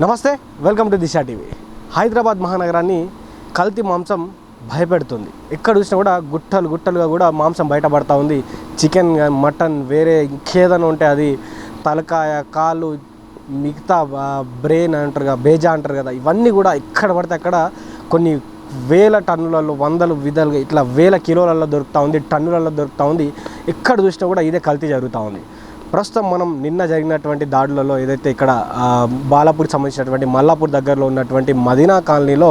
నమస్తే, welcome to Disha TV. Hyderabad మహానగరాన్ని కల్తీ మాంసం భయపెడుతుంది. ఎక్కడ చూసినా కూడా గుట్టలుగా కూడా మాంసం బయటపడతా ఉంది. చికెన్, మటన్, వేరే ఇంకేదైనా ఉంటే అది తలకాయ, కాళ్ళు, మిగతా బ్రెయిన్ అంటారు కదా, బేజా అంటారు కదా, ఇవన్నీ కూడా ఎక్కడ పడితే అక్కడ కొన్ని వేల టన్నులలో, వందలు విధాలుగా ఇట్లా వేల కిలోలలో దొరుకుతూ ఉంది, టన్నులలో దొరుకుతూ ఉంది. ఎక్కడ చూసినా కూడా ఇదే కల్తీ జరుగుతూ ఉంది. ప్రస్తుతం మనం నిన్న జరిగినటువంటి దాడులలో ఏదైతే ఇక్కడ బాలాపూర్కి సంబంధించినటువంటి మల్లాపూర్ దగ్గరలో ఉన్నటువంటి మదీనా కాలనీలో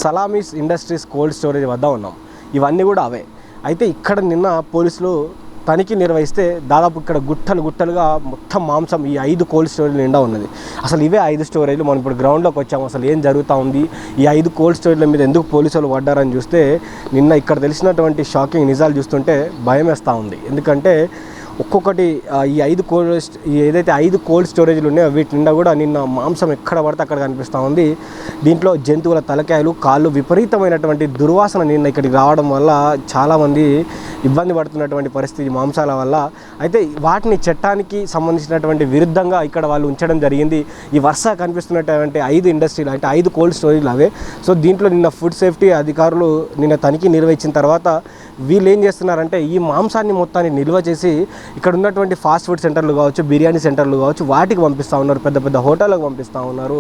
సలామీస్ ఇండస్ట్రీస్ కోల్డ్ స్టోరేజ్ వద్ద ఉన్నాం. ఇవన్నీ కూడా అవే. అయితే ఇక్కడ నిన్న పోలీసులు తనిఖీ నిర్వహిస్తే దాదాపు ఇక్కడ గుట్టలుగా మొత్తం మాంసం ఈ 5 కోల్డ్ స్టోరేజ్లు నిండా ఉన్నది. అసలు ఇవే 5 స్టోరేజ్లు. మనం ఇప్పుడు గ్రౌండ్లోకి వచ్చాము. అసలు ఏం జరుగుతూ ఉంది, ఈ 5 కోల్డ్ స్టోరేజ్ల మీద ఎందుకు పోలీసులు పడ్డారని చూస్తే నిన్న ఇక్కడ తెలిసినటువంటి షాకింగ్ నిజాలు చూస్తుంటే భయం వేస్తూ ఉంది. ఎందుకంటే ఒక్కొక్కటి ఈ 5 ఏదైతే 5 కోల్డ్ స్టోరేజ్లు ఉన్నాయో వీటి నిండా కూడా నిన్న మాంసం ఎక్కడ పడితే అక్కడ కనిపిస్తూ ఉంది. దీంట్లో జంతువుల తలకాయలు, కాళ్ళు, విపరీతమైనటువంటి దుర్వాసన నిన్న ఇక్కడికి రావడం వల్ల చాలామంది ఇబ్బంది పడుతున్నటువంటి పరిస్థితి మాంసాల వల్ల. అయితే వాటిని చట్టానికి సంబంధించినటువంటి విరుద్ధంగా ఇక్కడ వాళ్ళు ఉంచడం జరిగింది. ఈ వరుస కనిపిస్తున్నటువంటి 5 ఇండస్ట్రీలు అంటే 5 కోల్డ్ స్టోరేజ్లు అవే. సో దీంట్లో నిన్న ఫుడ్ సేఫ్టీ అధికారులు నిన్న తనిఖీ నిర్వహించిన తర్వాత వీళ్ళు ఏం చేస్తున్నారంటే ఈ మాంసాన్ని మొత్తాన్ని నిల్వ చేసి ఇక్కడ ఉన్నటువంటి ఫాస్ట్ ఫుడ్ సెంటర్లు కావచ్చు, బిర్యానీ సెంటర్లు కావచ్చు, వాటికి పంపిస్తూ ఉన్నారు, పెద్ద హోటళ్ళకు పంపిస్తూ ఉన్నారు.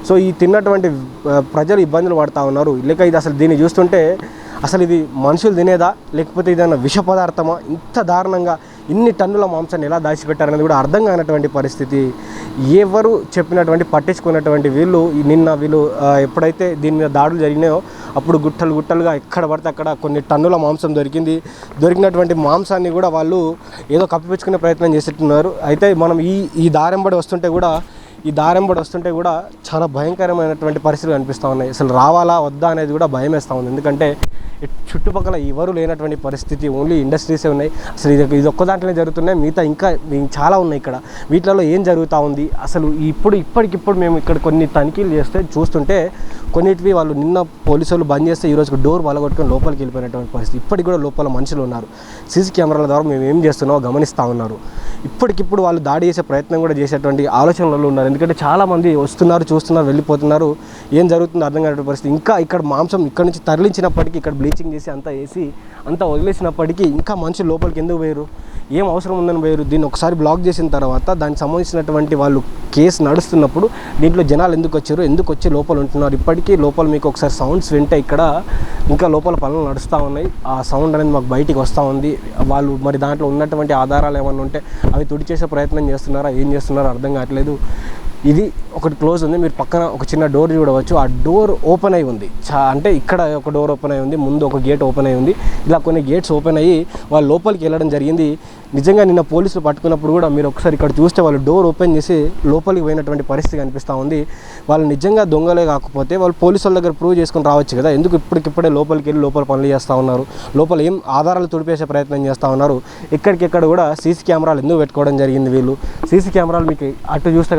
సో ఈ తిన్నటువంటి ప్రజలు ఇబ్బందులు పడుతూ ఉన్నారు. లేక ఇది అసలు దీన్ని చూస్తుంటే అసలు ఇది మనుషులు తినేదా లేకపోతే ఇదన్నా విష పదార్థమా? ఇంత దారుణంగా ఇన్ని టన్నుల మాంసాన్ని ఎలా దాచిపెట్టారనేది కూడా అర్థం కానటువంటి పరిస్థితి. ఎవరు చెప్పినటువంటి పట్టించుకున్నటువంటి వీళ్ళు ఎప్పుడైతే దీని మీద దాడులు జరిగినాయో అప్పుడు గుట్టలుగా ఎక్కడ పడితే అక్కడ కొన్ని టన్నుల మాంసం దొరికినటువంటి మాంసాన్ని కూడా వాళ్ళు ఏదో కప్పిపుచ్చుకునే ప్రయత్నం చేసేట్టున్నారు. అయితే మనం ఈ దారెంబడి వస్తుంటే కూడా చాలా భయంకరమైనటువంటి పరిస్థితులు కనిపిస్తూ ఉన్నాయి. అసలు రావాలా వద్దా అనేది కూడా భయం వేస్తూ ఉంది. ఎందుకంటే చుట్టుపక్కల ఎవరు లేనటువంటి పరిస్థితి, ఓన్లీ ఇండస్ట్రీసే ఉన్నాయి. అసలు ఇది ఒక్క దాంట్లోనే జరుగుతున్నాయి, మిగతా ఇంకా చాలా ఉన్నాయి ఇక్కడ. వీటిలో ఏం జరుగుతూ ఉంది అసలు ఇప్పటికిప్పుడు మేము ఇక్కడ కొన్ని తనిఖీలు చూస్తుంటే కొన్నిటివి వాళ్ళు నిన్న పోలీసులు బంద్ చేస్తే ఈరోజు డోర్ వలగొట్టుకొని లోపలికి వెళ్ళిపోయినటువంటి పరిస్థితి. ఇప్పటికి కూడా లోపల మనుషులు ఉన్నారు. సీసీ కెమెరాల ద్వారా మేము ఏం చేస్తున్నామో గమనిస్తూ ఉన్నారు. ఇప్పటికిప్పుడు వాళ్ళు దాడి చేసే ప్రయత్నం కూడా చేసేటువంటి ఆలోచనలు ఉన్నారు. ఎందుకంటే చాలామంది వస్తున్నారు, చూస్తున్నారు, వెళ్ళిపోతున్నారు. ఏం జరుగుతుందో అర్థం కానటువంటి పరిస్థితి. ఇంకా ఇక్కడ మాంసం ఇక్కడ నుంచి తరలించినప్పటికీ ఇక్కడ బ్లీచింగ్ చేసి అంతా వదిలేసినప్పటికీ ఇంకా మనుషులు లోపలికి ఎందుకు పోయారు, ఏం అవసరం ఉందని పోయారు? దీన్ని ఒకసారి బ్లాక్ చేసిన తర్వాత దానికి సంబంధించినటువంటి వాళ్ళు కేసు నడుస్తున్నప్పుడు దీంట్లో జనాలు ఎందుకు వచ్చి లోపల ఉంటున్నారు? ఇప్పటికీ లోపల మీకు ఒకసారి సౌండ్స్ వింటే ఇక్కడ ఇంకా లోపల పనులు నడుస్తూ ఉన్నాయి. ఆ సౌండ్ అనేది మాకు బయటికి వస్తూ ఉంది. వాళ్ళు మరి దాంట్లో ఉన్నటువంటి ఆధారాలు ఏమన్నా ఉంటే అవి తుడిచేసే ప్రయత్నం చేస్తున్నారా, ఏం చేస్తున్నారో అర్థం కావట్లేదు. ఇది ఒకటి క్లోజ్ ఉంది. మీరు పక్కన ఒక చిన్న డోర్ చూడవచ్చు. ఆ డోర్ ఓపెన్ అయి ఉంది. అంటే ఇక్కడ ఒక డోర్ ఓపెన్ అయి ఉంది, ముందు ఒక గేట్ ఓపెన్ అయి ఉంది. ఇలా కొన్ని గేట్స్ ఓపెన్ అయ్యి వాళ్ళు లోపలికి వెళ్ళడం జరిగింది. నిజంగా నిన్న పోలీసులు పట్టుకున్నప్పుడు కూడా మీరు ఒకసారి ఇక్కడ చూస్తే వాళ్ళు డోర్ ఓపెన్ చేసి లోపలికి పోయినటువంటి పరిస్థితి కనిపిస్తూ ఉంది. వాళ్ళు నిజంగా దొంగలే కాకపోతే వాళ్ళు పోలీసుల దగ్గర ప్రూవ్ చేసుకొని రావచ్చు కదా. ఎందుకు ఇప్పటికిప్పుడే లోపలికి వెళ్ళి లోపల పనులు చేస్తూ ఉన్నారు? లోపల ఏం ఆధారాలు తుడిపేసే ప్రయత్నం చేస్తూ ఉన్నారు? ఎక్కడికెక్కడ కూడా సీసీ కెమెరాలు ఎందుకు పెట్టుకోవడం జరిగింది? వీళ్ళు సీసీ కెమెరాలు మీకు అటు చూస్తే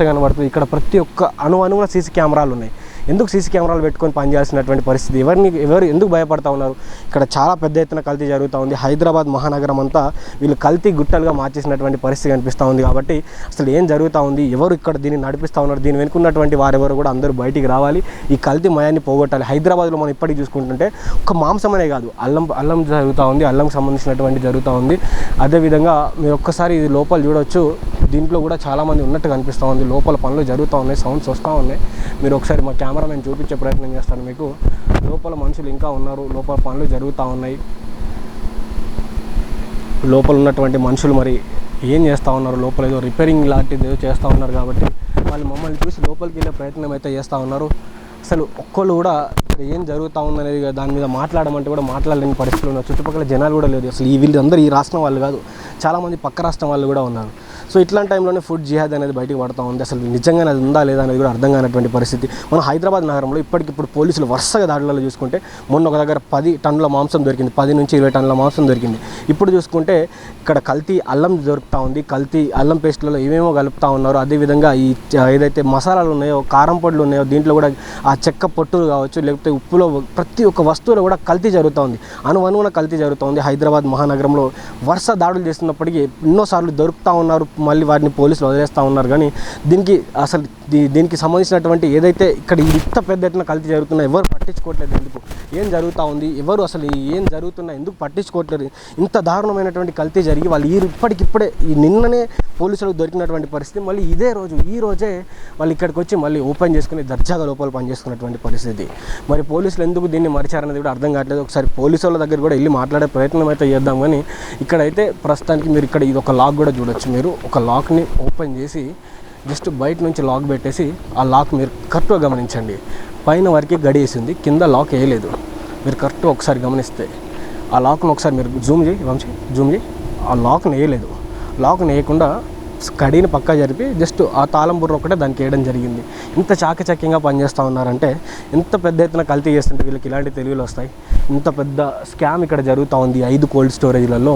కనబడుతుంది, ఇక్కడ ప్రతి ఒక్క అణువున సీసీ కెమెరాలు ఉన్నాయి. ఎందుకు సీసీ కెమెరాలు పెట్టుకొని పనిచేయాల్సినటువంటి పరిస్థితి? ఎవరు ఎందుకు భయపడతా ఉన్నారు? ఇక్కడ చాలా పెద్ద ఎత్తున కల్తీ జరుగుతూ ఉంది. హైదరాబాద్ మహానగరం అంతా వీళ్ళు కల్తీ గుట్టలుగా మార్చేసినటువంటి పరిస్థితి కనిపిస్తూ ఉంది. కాబట్టి అసలు ఏం జరుగుతూ ఉంది, ఎవరు ఇక్కడ దీన్ని నడిపిస్తూ ఉన్నారు, దీని వెనుకున్నటువంటి వారెవరు కూడా అందరూ బయటికి రావాలి, ఈ కల్తీ మయాన్ని పోగొట్టాలి. హైదరాబాద్లో మనం ఇప్పటికి చూసుకుంటుంటే ఒక మాంసమనే కాదు, అల్లం జరుగుతూ ఉంది, అల్లంకి సంబంధించినటువంటి జరుగుతూ ఉంది. అదేవిధంగా మీరు ఒక్కసారి ఇది లోపల చూడవచ్చు. దీంట్లో కూడా చాలామంది ఉన్నట్టు కనిపిస్తూ ఉంది. లోపల పనులు జరుగుతూ ఉన్నాయి, సౌండ్స్ వస్తూ ఉన్నాయి. మీరు ఒకసారి మా కెమెరామెన్ చూపించే ప్రయత్నం చేస్తాను మీకు. లోపల మనుషులు ఇంకా ఉన్నారు, లోపల పనులు జరుగుతూ ఉన్నాయి. లోపల ఉన్నటువంటి మనుషులు మరి ఏం చేస్తూ ఉన్నారు? లోపల ఏదో రిపేరింగ్ లాంటిది ఏదో చేస్తూ ఉన్నారు. కాబట్టి వాళ్ళు మమ్మల్ని చూసి లోపలికి వెళ్ళే ప్రయత్నం అయితే చేస్తూ ఉన్నారు. అసలు ఒక్కళ్ళు కూడా ఏం జరుగుతూ ఉందనేది దాని మీద మాట్లాడమంటే కూడా మాట్లాడలేని పరిస్థితులు ఉన్నారు. చుట్టుపక్కల జనాలు కూడా లేదు. అసలు వీళ్ళందరూ ఈ రాష్ట్రం వాళ్ళు కాదు, చాలామంది పక్క రాష్ట్రం వాళ్ళు కూడా ఉన్నారు. సో ఇట్లాంటి టైంలోనే ఫుడ్ జిహాద్ అనేది బయటకు పడుతూ ఉంది. అసలు నిజంగానే అది ఉందా లేదా అనేది కూడా అర్థం కానటువంటి పరిస్థితి. మన హైదరాబాద్ నగరంలో ఇప్పటికిప్పుడు పోలీసులు వరుసగా దాడులలో చూసుకుంటే మొన్న ఒక దగ్గర 10 టన్నుల మాంసం దొరికింది, 10 నుంచి 20 టన్నుల మాంసం దొరికింది. ఇప్పుడు చూసుకుంటే ఇక్కడ కల్తీ అల్లం దొరుకుతూ ఉంది. కల్తీ అల్లం పేస్ట్లలో ఏమేమో కలుపుతూ ఉన్నారు. అదేవిధంగా ఈ ఏదైతే మసాలాలు ఉన్నాయో, కారం పొడులు ఉన్నాయో, దీంట్లో కూడా ఆ చెక్క పొట్టులు కావచ్చు, లేకపోతే ఉప్పులో ప్రతి ఒక్క వస్తువులో కూడా కల్తీ జరుగుతూ ఉంది. అణువున కల్తీ జరుగుతూ ఉంది. హైదరాబాద్ మహానగరంలో వరుస దాడులు చేస్తున్నప్పటికీ ఎన్నోసార్లు దొరుకుతూ ఉన్నారు, మళ్ళీ వాటిని పోలీసులు వదిలేస్తూ ఉన్నారు. కానీ దీనికి అసలు దీనికి సంబంధించినటువంటి ఏదైతే ఇక్కడ ఇంత పెద్ద ఎత్తున కల్తీ జరుగుతున్నా ఎవరు పట్టించుకోవట్లేదు. ఎందుకు, ఏం జరుగుతూ ఉంది, ఎవరు అసలు ఏం జరుగుతున్నా ఎందుకు పట్టించుకోవట్లేదు? ఇంత దారుణమైనటువంటి కల్తీ జరిగి వాళ్ళు ఇప్పటికిప్పుడే నిన్ననే పోలీసులకు దొరికినటువంటి పరిస్థితి. మళ్ళీ ఈ రోజే వాళ్ళు ఇక్కడికి వచ్చి మళ్ళీ ఓపెన్ చేసుకుని దర్జాగా లోపల పనిచేసుకున్నటువంటి పరిస్థితి. మరి పోలీసులు ఎందుకు దీన్ని మరిచారనేది కూడా అర్థం కావట్లేదు. ఒకసారి పోలీసు వాళ్ళ దగ్గర కూడా వెళ్ళి మాట్లాడే ప్రయత్నం అయితే చేద్దాం. కానీ ఇక్కడైతే ప్రస్తుతానికి మీరు ఇక్కడ ఇది ఒక లాక్ కూడా చూడొచ్చు. మీరు ఒక లాక్ని ఓపెన్ చేసి జస్ట్ బయట నుంచి లాక్ పెట్టేసి ఆ లాక్ మీరు కరెక్ట్గా గమనించండి. పైన వరకే గడియేసింది, కింద లాక్ వేయలేదు. మీరు కరెక్ట్గా ఒకసారి గమనిస్తే ఆ లాక్ను ఒకసారి మీరు జూమ్ చేయి. ఆ లాక్ను వేయలేదు. లాక్ను వేయకుండా కడీని పక్కా జరిపి జస్ట్ ఆ తాళం బుర్ర ఒకటే దానికి వేయడం జరిగింది. ఇంత చాకచక్యంగా పనిచేస్తూ ఉన్నారంటే, ఇంత పెద్ద ఎత్తున కల్తీ చేస్తుంటే వీళ్ళకి ఇలాంటి తెలివిలు వస్తాయి. ఇంత పెద్ద స్కామ్ ఇక్కడ జరుగుతూ ఉంది. 5 కోల్డ్ స్టోరేజ్లలో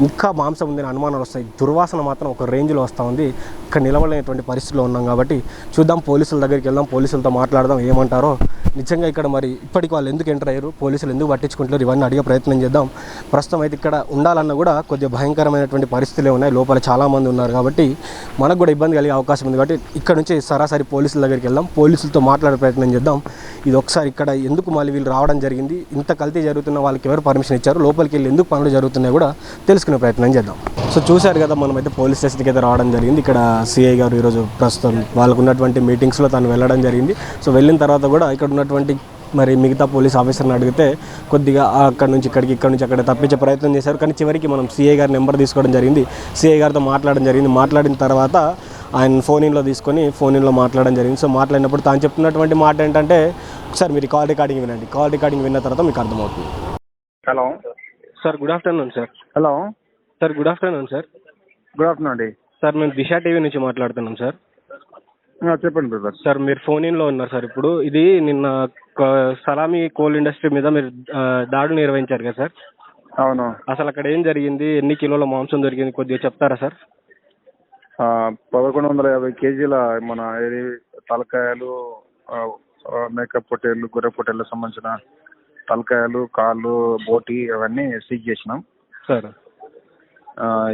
ఇంకా మాంసం ఉందని అనుమానాలు వస్తాయి. దుర్వాసన మాత్రం ఒక రేంజ్లో వస్తూ ఉంది. ఇక్కడ నిలవలేనటువంటి పరిస్థితిలో ఉన్నాం కాబట్టి చూద్దాం, పోలీసుల దగ్గరికి వెళ్దాం, పోలీసులతో మాట్లాడదాం ఏమంటారో. నిజంగా ఇక్కడ మరి ఇప్పటికి వాళ్ళు ఎందుకు ఎంటర్ అయ్యారు, పోలీసులు ఎందుకు పట్టించుకుంటారు, ఇవన్నీ అడిగే ప్రయత్నం చేద్దాం. ప్రస్తుతం అయితే ఇక్కడ ఉండాలన్నా కూడా కొద్దిగా భయంకరమైనటువంటి పరిస్థితులే ఉన్నాయి. లోపల చాలామంది ఉన్నారు కాబట్టి మనకు కూడా ఇబ్బంది కలిగే అవకాశం ఉంది. కాబట్టి ఇక్కడ నుంచి సరాసరి పోలీసుల దగ్గరికి వెళ్దాం, పోలీసులతో మాట్లాడే ప్రయత్నం చేద్దాం. ఇది ఒకసారి ఇక్కడ ఎందుకు మళ్ళీ వీళ్ళు రావడం జరిగింది, ఇంత కల్తీ జరుగుతున్న వాళ్ళకి ఎవరు పర్మిషన్ ఇచ్చారు, లోపలికి వెళ్ళి ఎందుకు పనులు జరుగుతున్నాయి కూడా తెలుసుకునే ప్రయత్నం చేద్దాం. సో చూశారు కదా, మనమైతే పోలీస్ స్టేషన్కి అయితే రావడం జరిగింది. ఇక్కడ సిఐ గారు ఈరోజు ప్రస్తుతం వాళ్ళకు ఉన్నటువంటి మీటింగ్స్లో తను వెళ్ళడం జరిగింది. సో వెళ్ళిన తర్వాత కూడా ఇక్కడ ఉన్నటువంటి మరి మిగతా పోలీస్ ఆఫీసర్ని అడిగితే కొద్దిగా అక్కడ నుంచి అక్కడ తప్పించే ప్రయత్నం చేశారు. కానీ చివరికి మనం సిఐ గారి నెంబర్ తీసుకోవడం జరిగింది. సిఐ గారితో మాట్లాడడం జరిగింది. మాట్లాడిన తర్వాత ఆయన ఫోన్ ఇన్లో మాట్లాడడం జరిగింది. సో మాట్లాడినప్పుడు తాను చెప్తున్నటువంటి మాట ఏంటంటే, ఒకసారి మీరు కాల్ రికార్డింగ్ వినండి. కాల్ రికార్డింగ్ విన్న తర్వాత మీకు అర్థమవుతుంది. Hello sir, good afternoon sir. Hello sir, good afternoon sir. Good afternoon అండి. సార్, మేము దిశ టీవీ నుంచి మాట్లాడుతున్నాం సార్. చెప్పండి బ్రదర్. సార్, మీరు ఫోన్ ఇన్లో ఉన్నారు సార్. ఇప్పుడు ఇది నిన్న సలామీ కోల్ ఇండస్ట్రీ మీద మీరు దాడులు నిర్వహించారు కదా సార్. అవును. అసలు అక్కడ ఏం జరిగింది, ఎన్ని కిలోల మాంసం దొరికింది, కొద్దిగా చెప్తారా సార్? 1150 కేజీల మన తలకాయలు, మేకప్ పొట్టేళ్ళు, గొర్రె పొట్టేళ్ళకు సంబంధించిన తలకాయలు, కాళ్ళు, బోటి అవన్నీ సీజ్ చేసినాం సార్.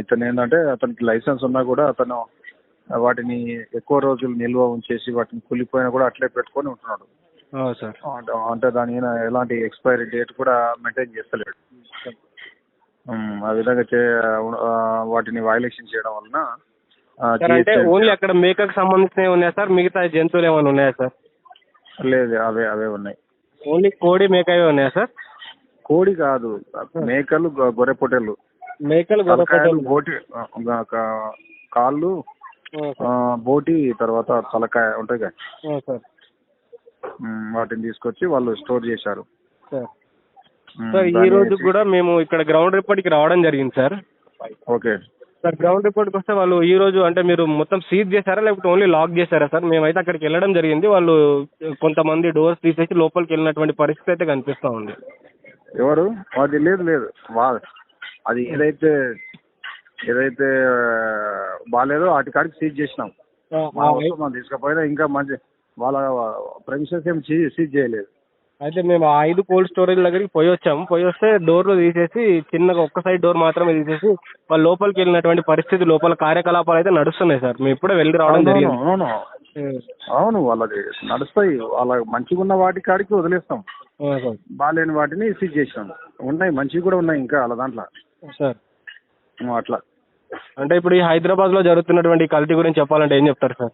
ఇతను ఏంటంటే, అతనికి లైసెన్స్ ఉన్నా కూడా అతను వాటిని ఎక్కువ రోజులు నిల్వ ఉంచేసి వాటిని కూలిపోయినా కూడా అట్లే పెట్టుకొని ఉంటున్నాడు సార్. అంటే దాని ఎలాంటి ఎక్స్పైరీ డేట్ కూడా మెయింటైన్ చేస్తలేడు. ఆ విధంగా వాటిని వైలేషన్ చేయడం వలన అంటే ఓన్లీ అక్కడ మేకకు సంబంధించినవి ఉన్నాయా సార్, మిగతా జంతువులు ఏమైనా ఉన్నాయా సార్? లేదు, అవే ఉన్నాయి. ఓన్లీ కోడి మేకవే ఉన్నాయా సార్? కోడి కాదు, మేకలు, గొర్రె పొట్టేళ్ళు. మేకలు, గొర్రె పొట్టేళ్ళు, బోటి, కాళ్ళు, బోటి, తర్వాత తలకాయ ఉంటాయి కదా సార్. వాటిని తీసుకొచ్చి వాళ్ళు స్టోర్ చేశారు సార్. ఈ రోజు కూడా మేము ఇక్కడ గ్రౌండ్ రిపోర్ట్కి రావడం జరిగింది సార్. ఓకే సార్, గ్రౌండ్ రిపోర్ట్కి వస్తే వాళ్ళు ఈ రోజు అంటే మీరు మొత్తం సీజ్ చేశారా లేకపోతే ఓన్లీ లాక్ చేశారా సార్? మేమైతే అక్కడికి వెళ్ళడం జరిగింది. వాళ్ళు కొంతమంది డోర్స్ తీసేసి లోపలికి వెళ్ళినటువంటి పరిస్థితి అయితే కనిపిస్తూ ఉంది. ఎవరు? అది లేదు, అది ఏదైతే బాగాలేదో వాటి కాడికి సీజ్ చేసినాం. మనం తీసుకుపోయినా ఇంకా మంచి వాళ్ళ ప్రెమిసెస్ ఏం సీజ్ చేయలేదు. అయితే మేము 5 కోల్డ్ స్టోరేజ్ దగ్గరికి పోయి వస్తే డోర్లు తీసేసి చిన్నగా ఒక్క సైడ్ డోర్ మాత్రమే తీసేసి వాళ్ళు లోపలికి వెళ్ళినటువంటి పరిస్థితి, లోపల కార్యకలాపాలు అయితే నడుస్తున్నాయి సార్. మేము ఇప్పుడే వెళ్ళి రావడం జరిగింది. అవును, వాళ్ళది నడుస్తాయి. వాళ్ళ మంచిగా ఉన్న వాటి కాడికి వదిలేస్తాం, బాగాలేని వాటిని సీజ్ చేసినాం. ఉన్నాయి, మంచివి కూడా ఉన్నాయి ఇంకా వాళ్ళ దాంట్లో సార్. అట్లా అంటే ఇప్పుడు ఈ హైదరాబాద్ లో జరుగుతున్నటువంటి కల్తీ గురించి చెప్పాలంటే ఏం చెప్తారు సార్?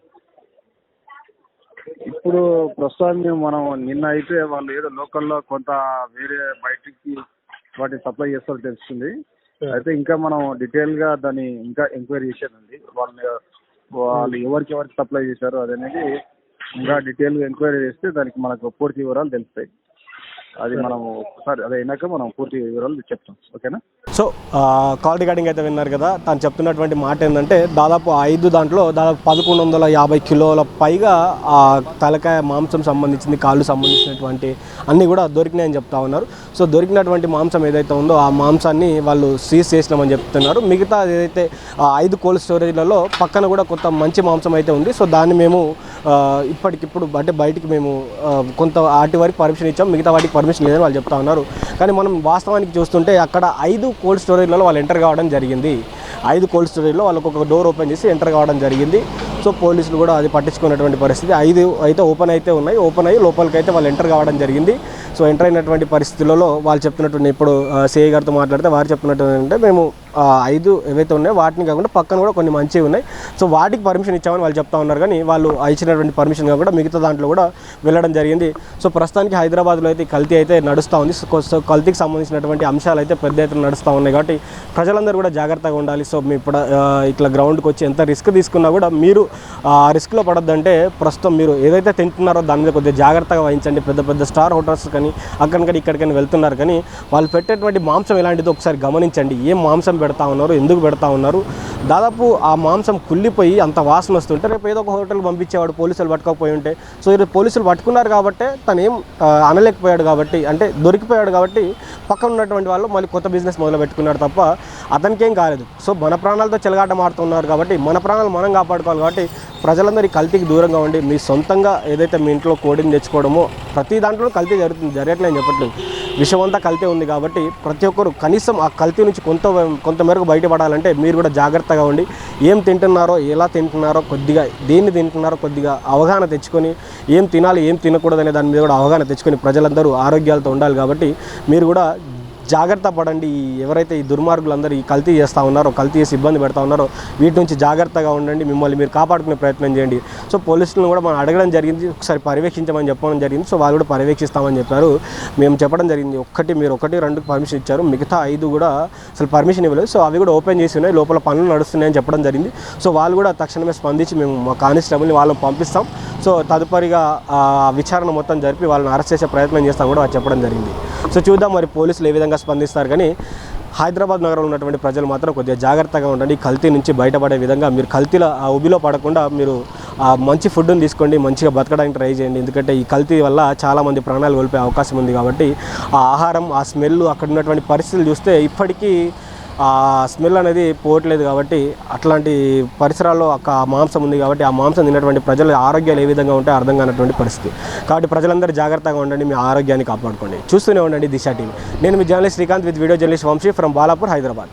ఇప్పుడు ప్రస్తుతానికి మనం నిన్న అయితే వాళ్ళు ఏదో లోకల్లో కొంత వేరే బయటికి వాటిని సప్లై చేస్తారో తెలుస్తుంది. అయితే ఇంకా మనం డీటెయిల్ గా దాన్ని ఇంకా ఎంక్వైరీ చేసేదండి. వాళ్ళు ఎవరికి సప్లై చేశారు అదనేది ఇంకా డీటెయిల్ గా ఎంక్వైరీ చేస్తే దానికి మనకు పూర్తి వివరాలు తెలుస్తాయి. అది మనం ఒకసారి అది అయినాక మనం పూర్తి వివరాలు చెప్తాం. ఓకేనా? సో కాల్ రికార్డింగ్ అయితే విన్నారు కదా. తను చెప్తున్నటువంటి మాట ఏంటంటే, దాదాపు 5 దాంట్లో దాదాపు 1150 కిలోల పైగా ఆ తలకాయ మాంసం సంబంధించింది, కాళ్ళు సంబంధించినటువంటి అన్నీ కూడా దొరికినాయని చెప్తా ఉన్నారు. సో దొరికినటువంటి మాంసం ఏదైతే ఉందో ఆ మాంసాన్ని వాళ్ళు సీజ్ చేసినామని చెప్తున్నారు. మిగతా ఏదైతే 5 కోల్డ్ స్టోరేజ్లలో పక్కన కూడా కొంత మంచి మాంసం అయితే ఉంది. సో దాన్ని మేము ఇప్పటికిప్పుడు అంటే బయటికి మేము కొంత వాటి వరకు పర్మిషన్ ఇచ్చాం, మిగతా వాటికి పర్మిషన్ లేదని వాళ్ళు చెప్తా ఉన్నారు. కానీ మనం వాస్తవానికి చూస్తుంటే అక్కడ 5 కోల్డ్ స్టోరేజ్లలో వాళ్ళు ఎంటర్ కావడం జరిగింది. 5 కోల్డ్ స్టోరేజ్లో వాళ్ళకు ఒక డోర్ ఓపెన్ చేసి ఎంటర్ కావడం జరిగింది. సో పోలీసులు కూడా అది పట్టించుకున్నటువంటి పరిస్థితి. 5 అయితే ఓపెన్ ఉన్నాయి. ఓపెన్ అయ్యి లోపలికి అయితే వాళ్ళు ఎంటర్ కావడం జరిగింది. సో ఎంటర్ అయినటువంటి పరిస్థితులలో వాళ్ళు చెప్తున్నట్టు ఇప్పుడు సిఐ గారితో మాట్లాడితే వారు చెప్తున్నట్టు అంటే మేము 5 ఏవైతే ఉన్నాయో వాటిని కాకుండా పక్కన కూడా కొన్ని మంచివి ఉన్నాయి. సో వాటికి పర్మిషన్ ఇచ్చామని వాళ్ళు చెప్తా ఉన్నారు. కానీ వాళ్ళు ఇచ్చినటువంటి పర్మిషన్ కాకుండా మిగతా దాంట్లో కూడా వెళ్ళడం జరిగింది. సో ప్రస్తుతానికి హైదరాబాద్లో అయితే కల్తీ అయితే నడుస్తూ ఉంది. సో కల్తీకి సంబంధించినటువంటి అంశాలు అయితే పెద్ద ఎత్తున నడుస్తూ ఉన్నాయి. కాబట్టి ప్రజలందరూ కూడా జాగ్రత్తగా ఉండాలి. సో మీ ఇప్పుడు ఇట్లా గ్రౌండ్కి వచ్చి ఎంత రిస్క్ తీసుకున్నా కూడా మీరు ఆ రిస్క్లో పడొద్దంటే ప్రస్తుతం మీరు ఏదైతే తింటున్నారో దాని మీద కొద్దిగా జాగ్రత్తగా వహించండి. పెద్ద పెద్ద స్టార్ హోటల్స్ కానీ అక్కడికని ఇక్కడికని వెళ్తున్నారు. కానీ వాళ్ళు పెట్టేటువంటి మాంసం ఎలాంటిదో ఒకసారి గమనించండి. ఏం మాంసం పెడతా ఉన్నారు, ఎందుకు పెడతా ఉన్నారు? దాదాపు ఆ మాంసం కుళ్ళిపోయి అంత వాసన వస్తుంటే రేపు ఏదో ఒక హోటల్ పంపించేవాడు పోలీసులు పట్టుకోకపోయి ఉంటే. సో ఈరోజు పోలీసులు పట్టుకున్నారు కాబట్టి తను ఏం అనలేకపోయాడు కాబట్టి అంటే దొరికిపోయాడు కాబట్టి పక్కన ఉన్నటువంటి వాళ్ళు మళ్ళీ కొత్త బిజినెస్ మొదలు పెట్టుకున్నాడు తప్ప అతనికేం కాలేదు. సో మన ప్రాణాలతో చెలగాట మారుతున్నారు కాబట్టి మన ప్రాణాలు మనం కాపాడుకోవాలి. కాబట్టి ప్రజలందరూ ఈ కల్తీకి దూరంగా ఉండి మీ సొంతంగా ఏదైతే మీ ఇంట్లో కోడిని తెచ్చుకోవడమో ప్రతి దాంట్లో కల్తీ జరగట్లేదు చెప్పట్లేదు. విషయమంతా కల్తీ ఉంది కాబట్టి ప్రతి ఒక్కరు కనీసం ఆ కల్తీ నుంచి కొంతమేరకు బయటపడాలంటే మీరు కూడా జాగ్రత్తగా ఉండి ఏం తింటున్నారో ఎలా తింటున్నారో కొద్దిగా దేన్ని తింటున్నారో కొద్దిగా అవగాహన తెచ్చుకొని ఏం తినాలి ఏం తినకూడదనే దాని మీద కూడా అవగాహన తెచ్చుకొని ప్రజలందరూ ఆరోగ్యాలతో ఉండాలి. కాబట్టి మీరు కూడా జాగ్రత్త పడండి. ఎవరైతే ఈ దుర్మార్గులందరూ ఈ కల్తీ చేస్తూ ఉన్నారో కల్తీ చేసి ఇబ్బంది పెడతా ఉన్నారో వీటి నుంచి జాగ్రత్తగా ఉండండి. మిమ్మల్ని మీరు కాపాడుకునే ప్రయత్నం చేయండి. సో పోలీసులను కూడా మనం అడగడం జరిగింది, ఒకసారి పర్యవేక్షించమని చెప్పడం జరిగింది. సో వాళ్ళు కూడా పర్యవేక్షిస్తామని చెప్పారు. మేము చెప్పడం జరిగింది మీరు 1, 2 పర్మిషన్ ఇచ్చారు, మిగతా 5 కూడా అసలు పర్మిషన్ ఇవ్వలేదు. సో అవి కూడా ఓపెన్ చేసి ఉన్నాయి, లోపల పనులు నడుస్తున్నాయని చెప్పడం జరిగింది. సో వాళ్ళు కూడా తక్షణమే స్పందించి మేము మా కానిస్టేబుల్ని వాళ్ళని పంపిస్తాం. సో తదుపరిగా విచారణ మొత్తం జరిపి వాళ్ళని అరెస్ట్ చేసే ప్రయత్నం చేస్తాం కూడా చెప్పడం జరిగింది. సో చూద్దాం మరి పోలీసులు ఏ విధంగా స్పందిస్తారు. కానీ హైదరాబాద్ నగరంలో ఉన్నటువంటి ప్రజలు మాత్రం కొద్దిగా జాగ్రత్తగా ఉండండి. కల్తీ నుంచి బయటపడే విధంగా మీరు కల్తీల ఉబిలో పడకుండా మీరు మంచి ఫుడ్ని తీసుకోండి, మంచిగా బతకడానికి ట్రై చేయండి. ఎందుకంటే ఈ కల్తీ వల్ల చాలామంది ప్రాణాలు కోల్పోయే అవకాశం ఉంది. కాబట్టి ఆ ఆహారం ఆ స్మెల్ అక్కడ ఉన్నటువంటి పరిస్థితులు చూస్తే ఇప్పటికీ ఆ స్మెల్ అనేది పోవట్లేదు. కాబట్టి అట్లాంటి పరిసరాల్లో ఆ మాంసం ఉంది కాబట్టి ఆ మాంసం తిన్నటువంటి ప్రజల ఆరోగ్యాలు ఏ విధంగా ఉంటే అర్థం కానటువంటి పరిస్థితి. కాబట్టి ప్రజలందరూ జాగ్రత్తగా ఉండండి, మీ ఆరోగ్యాన్ని కాపాడుకోండి. చూస్తూనే ఉండండి దిశ టీవీ. నేను మీ journalist Srikanth with video journalist Vamshi from Balapur, Hyderabad.